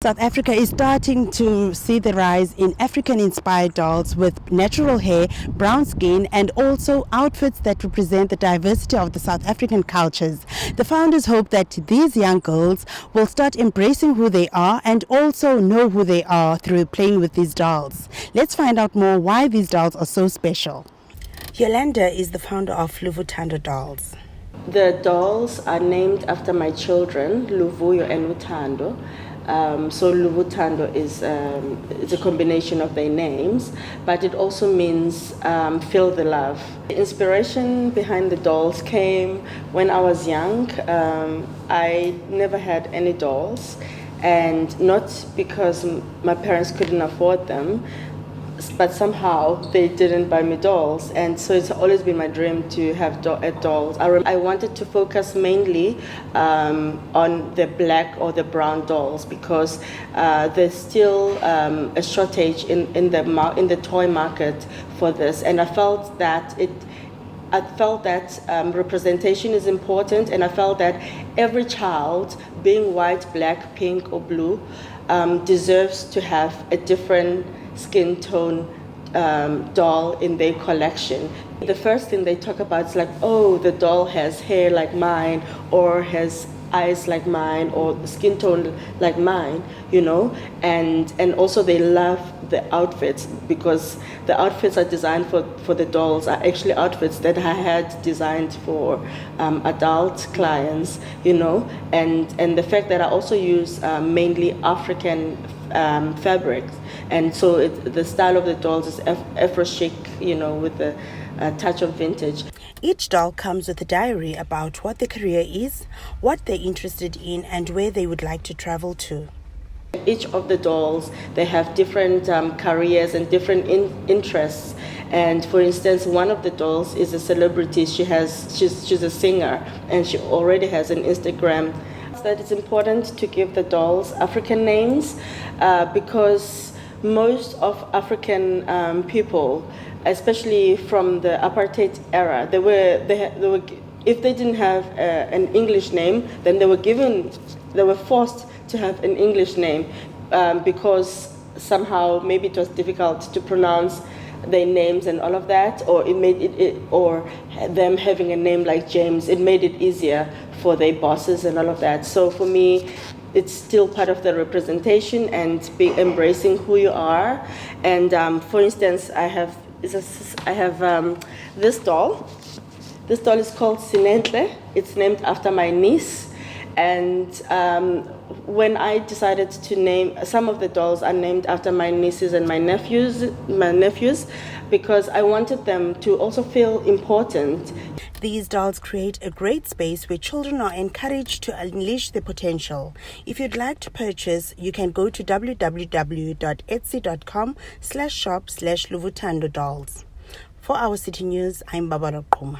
South Africa is starting to see the rise in African-inspired dolls with natural hair, brown skin, and also outfits that represent the diversity of the South African cultures. The founders hope that these young girls will start embracing who they are and also know who they are through playing with these dolls. Let's find out more why these dolls are so special. Yolanda is the founder of Luvuthando Dolls. The dolls are named after my children, Luvuyo and Luthando. So Luvuthando is it's a combination of their names, but it also means feel the love. The inspiration behind the dolls came when I was young. I never had any dolls, and not because my parents couldn't afford them, but somehow they didn't buy me dolls, and so it's always been my dream to have dolls. I wanted to focus mainly on the black or the brown dolls because there's still a shortage in the toy market for this, and I felt that representation is important, and I felt that every child, being white, black, pink, or blue, deserves to have a different skin tone doll in their collection. The first thing they talk about is like, oh, the doll has hair like mine, or has eyes like mine, or skin tone like mine, you know, and also they love the outfits because the outfits are designed for the dolls are actually outfits that I had designed for adult clients, you know, and the fact that I also use mainly African fabrics, and so the style of the dolls is Afro chic, you know, with a touch of vintage. Each doll comes with a diary about what their career is, what they're interested in, and where they would like to travel to. Each of the dolls, they have different careers and different interests. And for instance, one of the dolls is a celebrity. She's a singer, and she already has an Instagram. That it's important to give the dolls African names because most of African people, especially from the apartheid era, they were if they didn't have an English name, then they were forced to have an English name because somehow maybe it was difficult to pronounce their names and all of that, or or them having a name like James, it made it easier for their bosses and all of that. So for me, it's still part of the representation and embracing who you are. And for instance, I have this doll. This doll is called Sinentle. It's named after my niece. And when I decided to name, some of the dolls are named after my nieces and my nephews, because I wanted them to also feel important. These dolls create a great space where children are encouraged to unleash their potential. If you'd like to purchase, you can go to www.etsy.com/shop/Luvuthando Dolls. For our City News, I'm Barbara Quma.